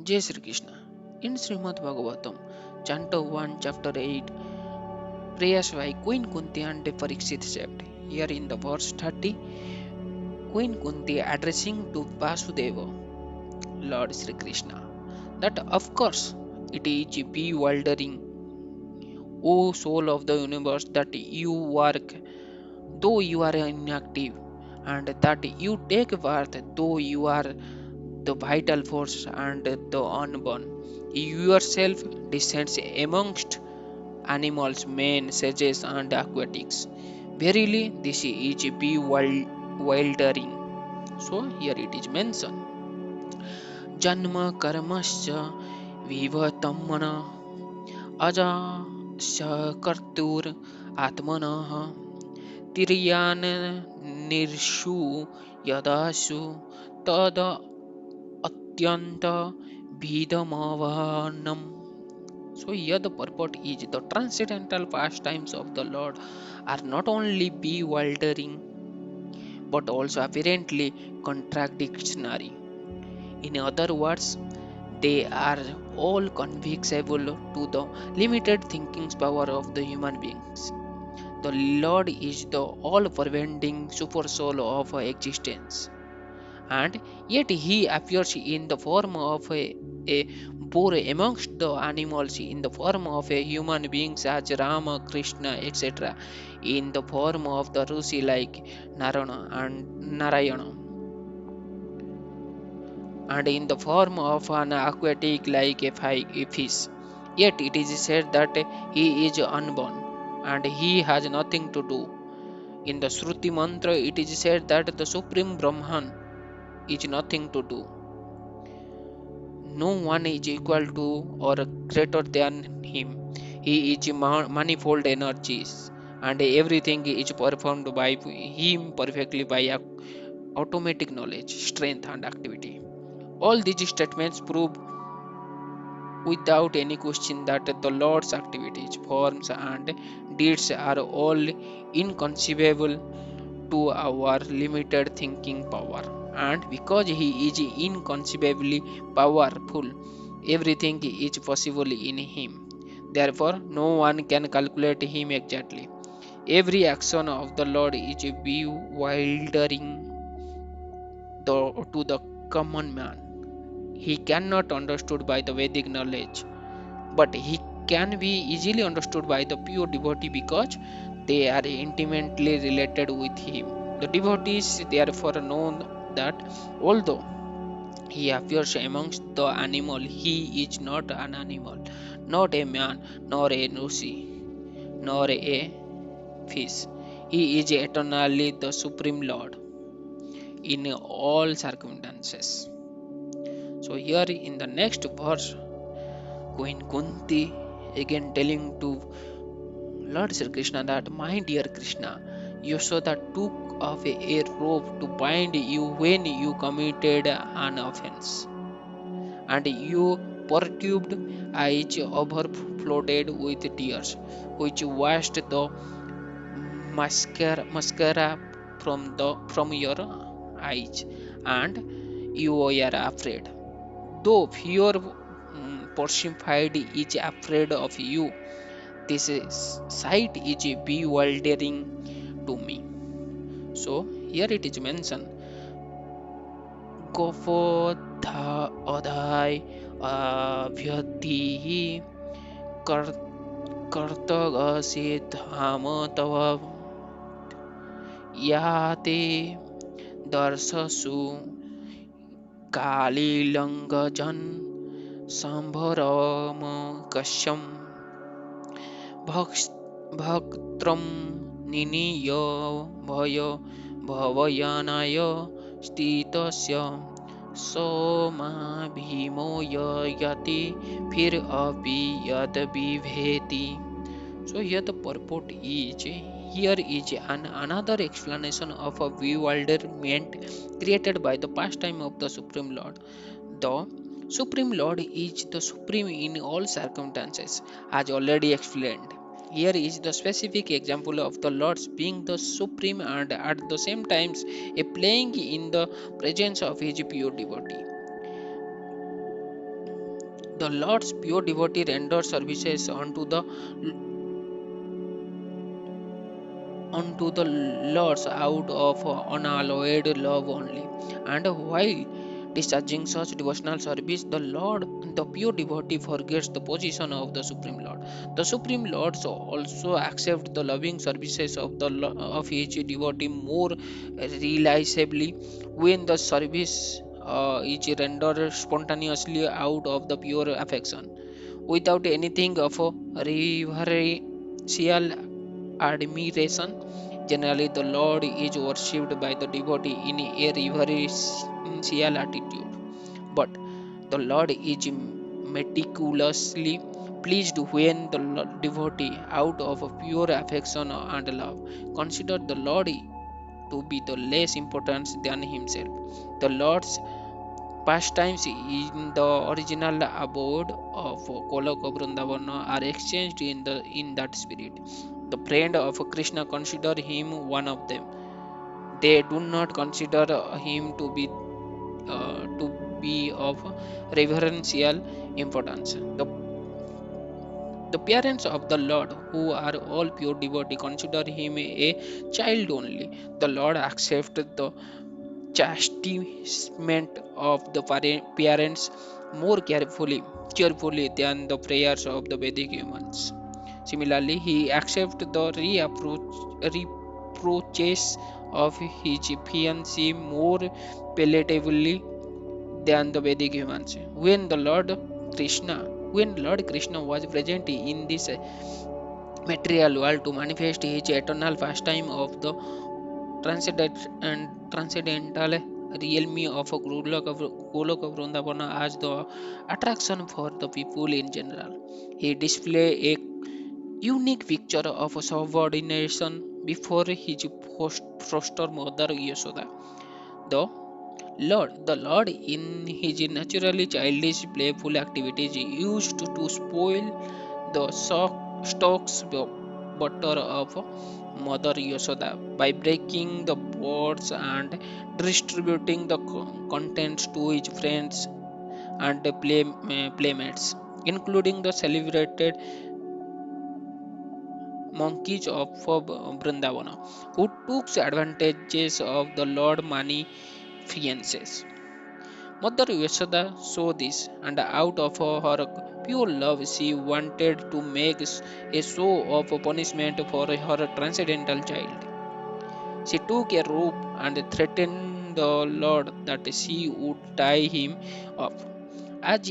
Jai Sri Krishna. In Srimad Bhagavatam, Canto 1, Chapter 8, prayers by Queen Kuntī and Parīkṣit said. Here in the verse 30, Queen Kuntī addressing to Vasudeva, Lord Sri Krishna, that of course it is bewildering, O soul of the universe, that you work though you are inactive, and that you take birth though you are the vital force and the unborn. You yourself descends amongst animals, men, sages, and aquatics. Verily, this is bewildering. So, here it is mentioned Janma karmasya vivatamana aja sakartur atmanah tiryan nirshu yadasu tada atyanta bhidamavanam. So here the purport is the transcendental pastimes of the Lord are not only bewildering but also apparently contradictory. In other words, they are all convincible to the limited thinking power of the human beings. The Lord is the all-pervading super soul of existence, and yet he appears in the form of a boar amongst the animals, in the form of a human beings as Rama, Krishna, etc., in the form of the Rishi like Narayana, and in the form of an aquatic like a fish. Yet it is said that he is unborn and he has nothing to do. In the Shruti mantra, it is said that the Supreme Brahman is nothing to do. No one is equal to or greater than him. He is manifold energies, and everything is performed by him perfectly by automatic knowledge, strength, and activity. All these statements prove without any question that the Lord's activities, forms, and deeds are all inconceivable to our limited thinking power. And because he is inconceivably powerful, everything is possible in him. Therefore, no one can calculate him exactly. Every action of the Lord is bewildering to the common man. He cannot understood by the Vedic knowledge, but he can be easily understood by the pure devotee because they are intimately related with him. The devotees therefore know that although he appears amongst the animal, he is not an animal, not a man, nor a Rishi, nor a fish. He is eternally the Supreme Lord in all circumstances. So here in the next verse, Queen Kunti again telling to Lord Sri Krishna that, my dear Krishna, Yashoda took off a rope to bind you when you committed an offense, and your perturbed eyes overflowed with tears, which washed the mascara from your eyes, and you were afraid. Though fear personified is afraid of you, this sight is bewildering to me. So here it is mentioned Gopodha adhai abhyati kartagasi dham tava yate darsasu kalilangajan sambharam kasyam भक्त्रं निनीय भय भवयानाय स्थितस्य सोमाभिमो यति फिर अपि यद विभेति. So here the purport is, here is another explanation of a bewilderment created by the pastime of the Supreme Lord. The Supreme Lord is the supreme in all circumstances, as already explained. Here is the specific example of the Lord's being the supreme and at the same times a playing in the presence of his pure devotee. The Lord's pure devotee render services unto the Lords out of unalloyed love only. And while discharging such devotional service, the pure devotee, forgets the position of the Supreme Lord. The Supreme Lord also accept the loving services of his devotee more realizably when the service is rendered spontaneously out of the pure affection, without anything of a reverential admiration. Generally, the Lord is worshipped by the devotee in a reverential attitude, but the Lord is meticulously pleased when the devotee, out of a pure affection and love, consider the Lord to be the less important than himself. The Lord's pastimes in the original abode of Goloka Vrindavana are exchanged in that spirit. The friend of Krishna consider him one of them. They do not consider him to be of reverential importance. The parents of the Lord, who are all pure devotees, consider him a child only. The Lord accepts the chastisement of the parents more cheerfully than the prayers of the Vedic humans. Similarly, he accepts the reproaches of his fiancée more palatably than the Vedic humans. When Lord Krishna was present in this material world to manifest his eternal pastime of the transcendental realm of Goloka Vrindavana as the attraction for the people in general. He displayed a unique picture of subordination before his foster mother Yashoda. The Lord, in his naturally childish, playful activities, used to spoil the stocks butter of Mother Yashoda by breaking the pots and distributing the contents to his friends and playmates, including the celebrated monkeys of Vrindavana, who took advantages of the Lord many fiancés. Mother Yashoda saw this, and out of her pure love, she wanted to make a show of punishment for her transcendental child. She took a rope and threatened the Lord that she would tie him up, as,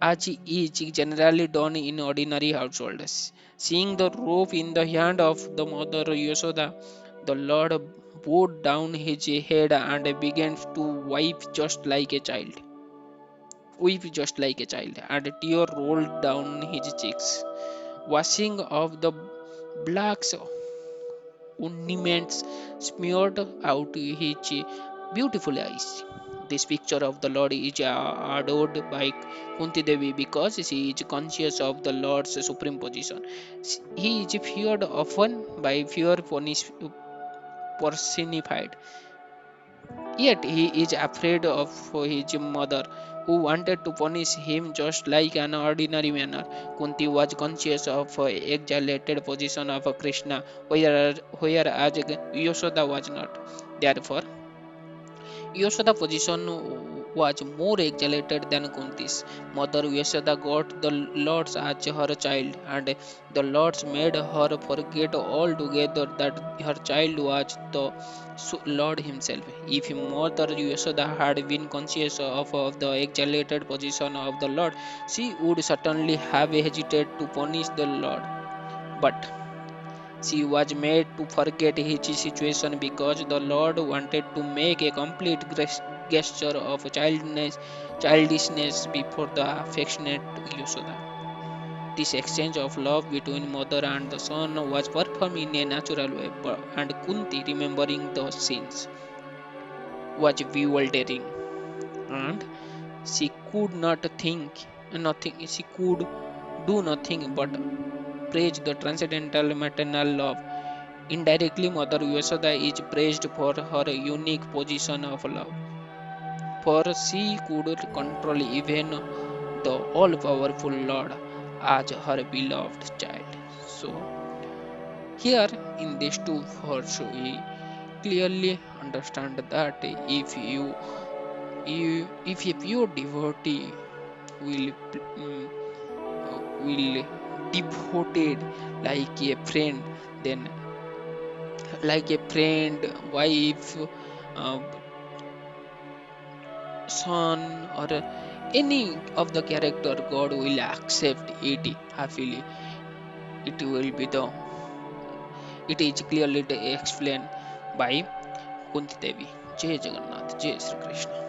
as is generally done in ordinary households. Seeing the rope in the hand of the mother Yashoda, the Lord bowed down his head and began to weep just like a child, and tears rolled down his cheeks, washing off the black ornaments smeared out his beautiful eyes. This picture of the Lord is adored by Kunti Devi because she is conscious of the Lord's supreme position. He is feared often by fear personified. Yet he is afraid of his mother, who wanted to punish him just like an ordinary manner. Kunti was conscious of the exalted position of Krishna, whereas Yashoda was not. Therefore, Yashoda's position was more exalted than Kunti's. Mother Yashoda got the Lords as her child, and the Lords made her forget altogether that her child was the Lord himself. If Mother Yashoda had been conscious of the exalted position of the Lord, she would certainly have hesitated to punish the Lord. But she was made to forget his situation because the Lord wanted to make a complete gesture of childishness before the affectionate Yashoda. This exchange of love between mother and the son was performed in a natural way, and Kunti, remembering the scenes, was bewildering, and she could not think nothing. She could do nothing but praise the transcendental maternal love. Indirectly, Mother Yashoda is praised for her unique position of love, for she could control even the all powerful Lord as her beloved child. So, here in these two verses, we clearly understand that if a pure devotee will will devoted like a friend, then like a friend, wife, uh, son, or any of the character, God will accept it happily. It will be the it is clearly explained by Kunti Devi. Jai Jagannath, Jai Sri Krishna.